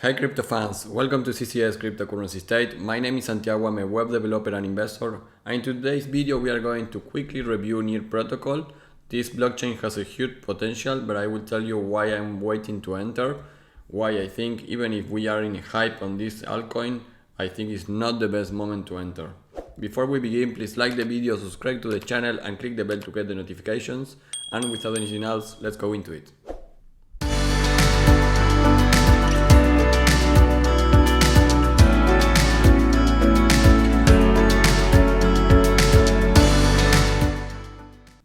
Hi crypto fans, welcome to CCS Cryptocurrency State. My name is Santiago, I'm a web developer and investor, and in today's video we are going to quickly review NEAR protocol. This blockchain has a huge potential, but I will tell you why I'm waiting to enter, why I think even if we are in a hype on this altcoin, I think it's not the best moment to enter. Before we begin, please like the video, subscribe to the channel and click the bell to get the notifications, and without anything else, let's go into it.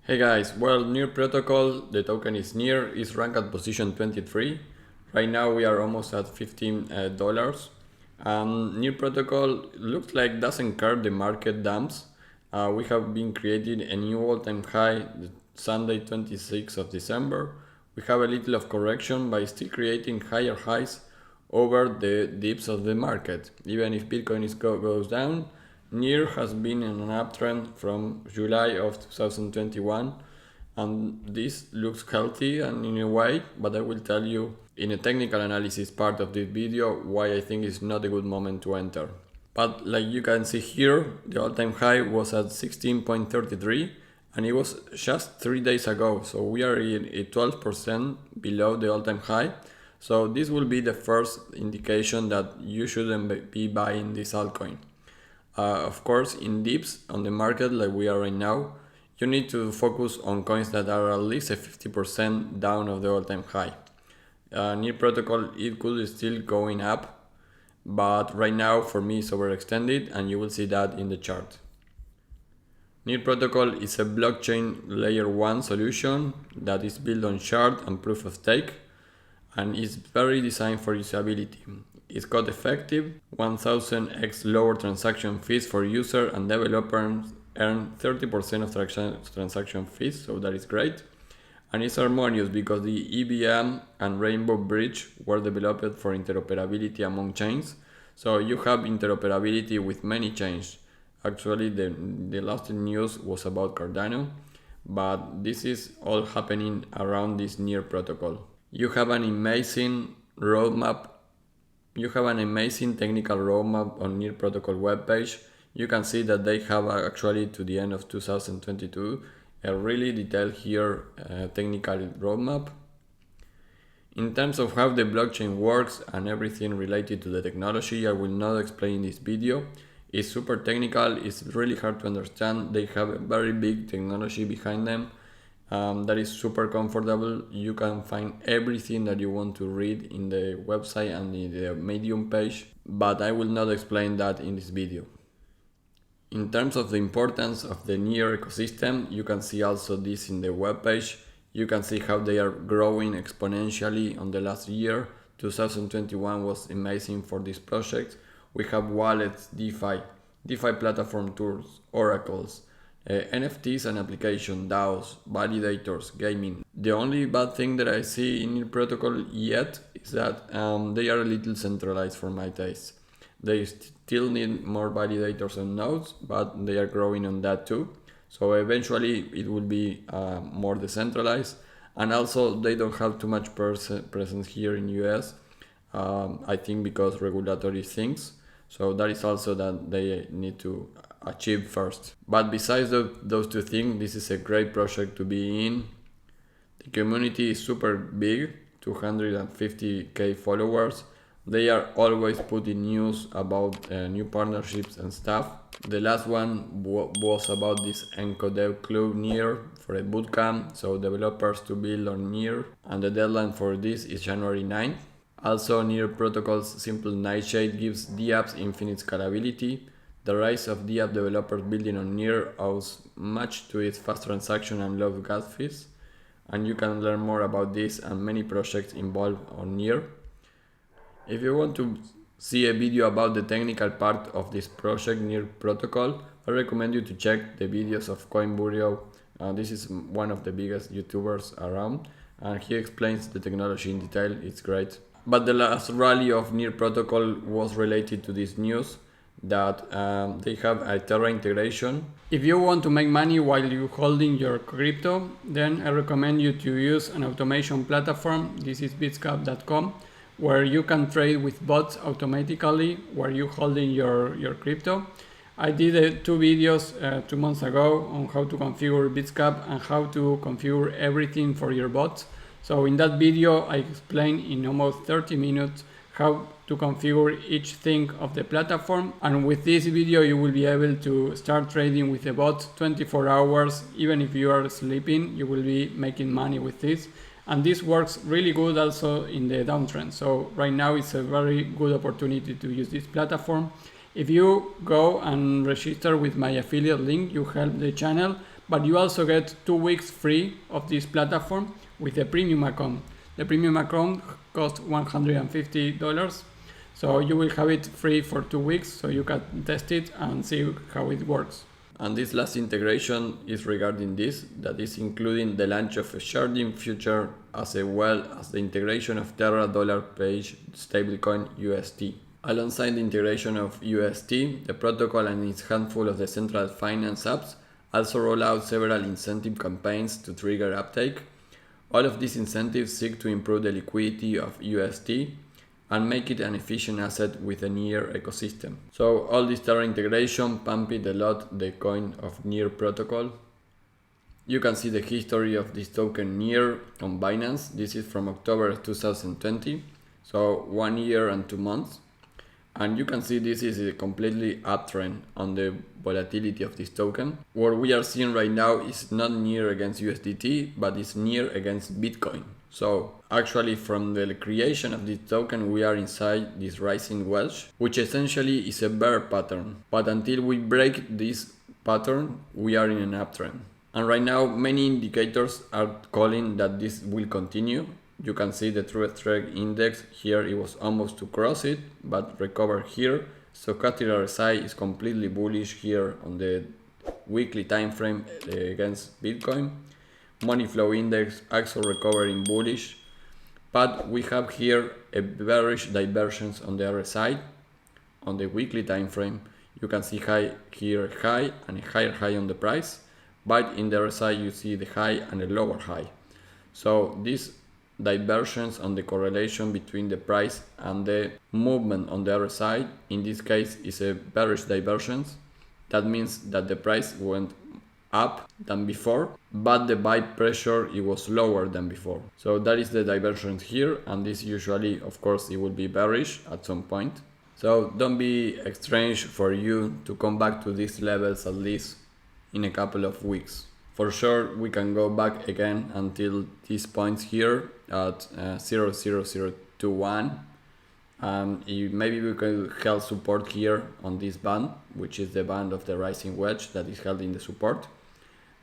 Hey guys, well, NEAR protocol, the token is NEAR, is ranked at position 23. Right now we are almost at $15. NEAR protocol looks like doesn't care the market dumps. We have been creating a new all-time high Sunday 26th of December. We have a little of correction by still creating higher highs over the dips of the market. Even if Bitcoin goes down, NEAR has been in an uptrend from July of 2021, and this looks healthy and in a way, but I will tell you in a technical analysis part of this video why I think it's not a good moment to enter. But like you can see here, the all-time high was at 16.33 and it was just 3 days ago, so we are in a 12% below the all-time high. So this will be the first indication that you shouldn't be buying this altcoin. Of course, in dips on the market like we are right now, you need to focus on coins that are at least a 50% down of the all-time high. NEAR protocol, it could still going up, but right now for me it's overextended and you will see that in the chart. NEAR protocol is a blockchain layer 1 solution that is built on shard and proof of stake and is very designed for usability. It's got effective 1000x lower transaction fees for user, and developers earn 30% of transaction fees, so that is great. And it's harmonious because the EVM and Rainbow Bridge were developed for interoperability among chains, so you have interoperability with many chains. Actually the last news was about Cardano, but this is all happening around this NEAR protocol. You have an amazing roadmap. You have an amazing technical roadmap on NEAR protocol webpage. You can see that they have actually to the end of 2022 a really detailed here technical roadmap. In terms of how the blockchain works and everything related to the technology, I will not explain in this video. It's super technical, it's really hard to understand. They have a very big technology behind them. That is super comfortable. You can find everything that you want to read in the website and in the Medium page, but I will not explain that in this video. In terms of the importance of the NEAR ecosystem, you can see also this in the webpage. You can see how they are growing exponentially on the last year. 2021 was amazing for this project. We have wallets, DeFi platform tools, oracles, NFTs and application, DAOs, validators, gaming. The only bad thing that I see in NEAR protocol yet is that they are a little centralized for my taste. They still need more validators and nodes, but they are growing on that too. So eventually it will be more decentralized, and also they don't have too much presence here in US. I think because regulatory things. So that is also that they need to achieve first. But besides those two things, this is a great project to be in. The community is super big, 250k followers. They are always putting news about new partnerships and stuff. The last one was about this Encodev Club NEAR for a bootcamp, so developers to build on NEAR, and the deadline for this is January 9th. Also, NEAR protocol's simple nightshade gives DApps infinite scalability. The rise of DApp developers building on NEAR owes much to its fast transaction and low gas fees, and you can learn more about this and many projects involved on NEAR. If you want to see a video about the technical part of this project NEAR protocol, I recommend you to check the videos of CoinBurio. This is one of the biggest YouTubers around, and he explains the technology in detail. It's great. But the last rally of NEAR protocol was related to this news that they have a Terra integration. If you want to make money while you're holding your crypto, then I recommend you to use an automation platform. This is Bitsgap.com, where you can trade with bots automatically where you holding your crypto. I did 2 videos 2 months ago on how to configure Bitsgap and how to configure everything for your bots. So in that video I explained in almost 30 minutes how to configure each thing of the platform, and with this video you will be able to start trading with the bot 24 hours. Even if you are sleeping, you will be making money with this, and this works really good also in the downtrend. So right now it's a very good opportunity to use this platform. If you go and register with my affiliate link, you help the channel, but you also get 2 weeks free of this platform with a premium account. The premium account costs $150, so you will have it free for 2 weeks, so you can test it and see how it works. And this last integration is regarding this, that is including the launch of a sharding future as well as the integration of Terra dollar page stablecoin UST. Alongside the integration of UST, the protocol and its handful of decentralized finance apps also roll out several incentive campaigns to trigger uptake. All of these incentives seek to improve the liquidity of UST and make it an efficient asset with a Near ecosystem. So all this Terra integration pumped a lot the coin of Near protocol. You can see the history of this token Near on Binance. This is from October 2020, so 1 year and 2 months. And you can see this is a completely uptrend on the volatility of this token. What we are seeing right now is not Near against USDT, but it's Near against Bitcoin. So actually from the creation of this token, we are inside this rising wedge, which essentially is a bear pattern. But until we break this pattern, we are in an uptrend. And right now, many indicators are calling that this will continue. You can see the True Strike Index here, it was almost to cross it, but recovered here. Stochastic RSI is completely bullish here on the weekly time frame against Bitcoin. Money Flow Index also recovering bullish, but we have here a bearish divergence on the RSI on the weekly time frame. You can see high here, high and a higher high on the price, but in the RSI you see the high and a lower high. So this divergence on the correlation between the price and the movement on the RSI in this case is a bearish divergence. That means that the price went up than before, but the buy pressure it was lower than before. So that is the divergence here, and this usually, of course, it will be bearish at some point. So don't be strange for you to come back to these levels at least in a couple of weeks. For sure, we can go back again until these points here at 0.0021. Maybe we can held support here on this band, which is the band of the rising wedge that is held in the support.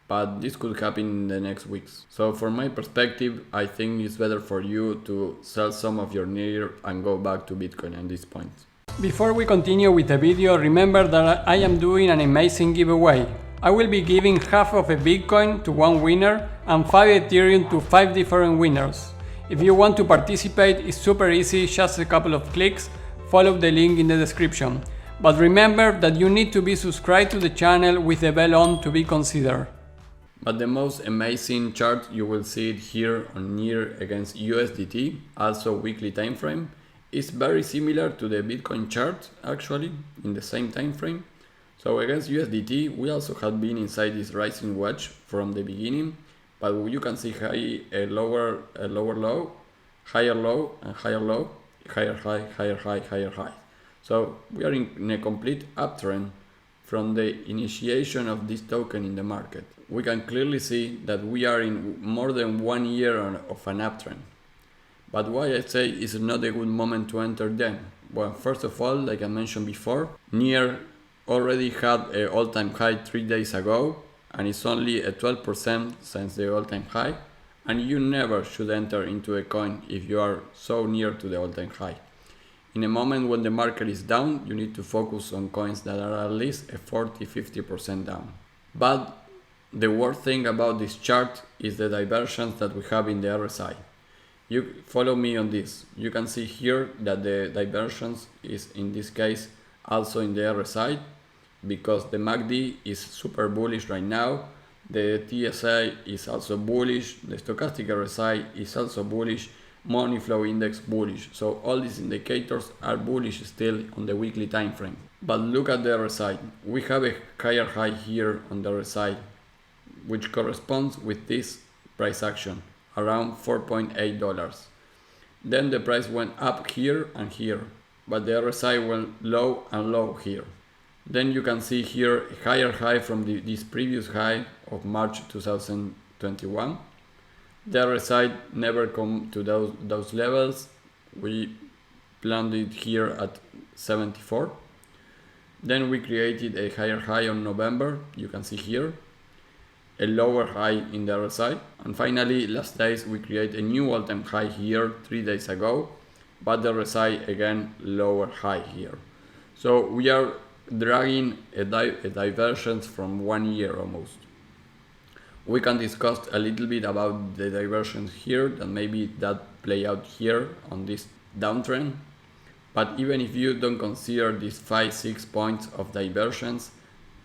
But this could happen in the next weeks. So from my perspective, I think it's better for you to sell some of your Near and go back to Bitcoin at this point. Before we continue with the video, remember that I am doing an amazing giveaway. I will be giving half of a Bitcoin to 1 winner and 5 Ethereum to 5 different winners. If you want to participate, it's super easy, just a couple of clicks. Follow the link in the description. But remember that you need to be subscribed to the channel with the bell on to be considered. But the most amazing chart, you will see it here on Near against USDT, also weekly time frame. It's very similar to the Bitcoin chart actually in the same time frame. So against USDT, we also had been inside this rising wedge from the beginning, but you can see a lower low, higher low, and higher low, higher high, higher high, higher high. So we are in a complete uptrend from the initiation of this token in the market. We can clearly see that we are in more than 1 year of an uptrend. But why I say it's not a good moment to enter then? Well, first of all, like I mentioned before, Near already had an all-time high 3 days ago, and it's only a 12% since the all-time high, and you never should enter into a coin if you are so near to the all-time high. In a moment when the market is down, you need to focus on coins that are at least a 40-50% down. But the worst thing about this chart is the divergence that we have in the RSI. You follow me on this. You can see here that the divergence is in this case also in the RSI, because the MACD is super bullish right now, the TSI is also bullish, the stochastic RSI is also bullish, money flow index bullish. So all these indicators are bullish still on the weekly time frame. But look at the RSI. We have a higher high here on the RSI, which corresponds with this price action, around $4.8. Then the price went up here and here, but the RSI went low and low here. Then you can see here a higher high from this previous high of March 2021. The RSI never come to those levels. We planned it here at 74. Then we created a higher high on November, you can see here, a lower high in the RSI. And finally, last days we create a new all-time high here 3 days ago, but the RSI again lower high here. So we are dragging a divergence from 1 year almost. We can discuss a little bit about the divergence here, that maybe that play out here on this downtrend. But even if you don't consider these 5-6 points of divergence,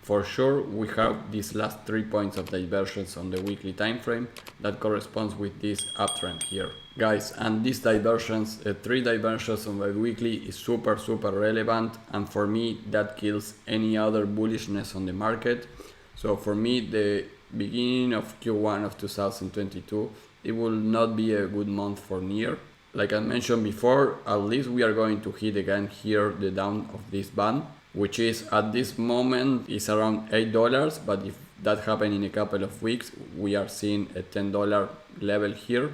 for sure we have these last 3 points of divergence on the weekly time frame that corresponds with this uptrend here. Guys, and this divergence, 3 divergences on the weekly is super relevant, and for me that kills any other bullishness on the market. So for me, the beginning of Q1 of 2022, it will not be a good month for NEAR. Like I mentioned before, at least we are going to hit again here the down of this band, which is at this moment is around $8, but if that happens in a couple of weeks, we are seeing a $10 level here.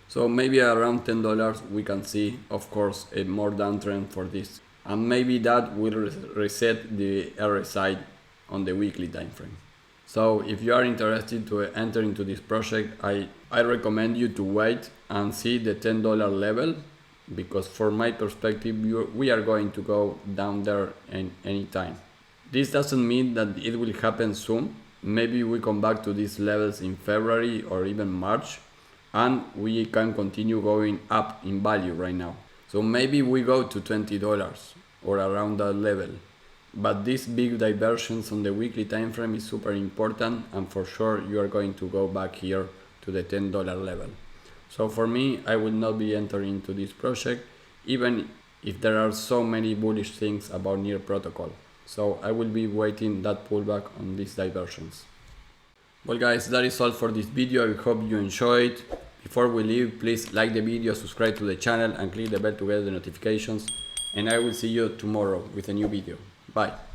So maybe around $10 we can see, of course, a more downtrend for this. And maybe that will reset the RSI on the weekly time frame. So if you are interested to enter into this project, I recommend you to wait and see the $10 level, because from my perspective, we are going to go down there any time. This doesn't mean that it will happen soon. Maybe we come back to these levels in February or even March, and we can continue going up in value right now. So maybe we go to $20 or around that level. But this big divergence on the weekly time frame is super important, and for sure you are going to go back here to the $10 level. So for me, I will not be entering into this project, even if there are so many bullish things about NEAR protocol. So I will be waiting that pullback on these diversions. Well guys, that is all for this video. I hope you enjoyed. Before we leave, please like the video, subscribe to the channel and click the bell to get the notifications. And I will see you tomorrow with a new video. Bye.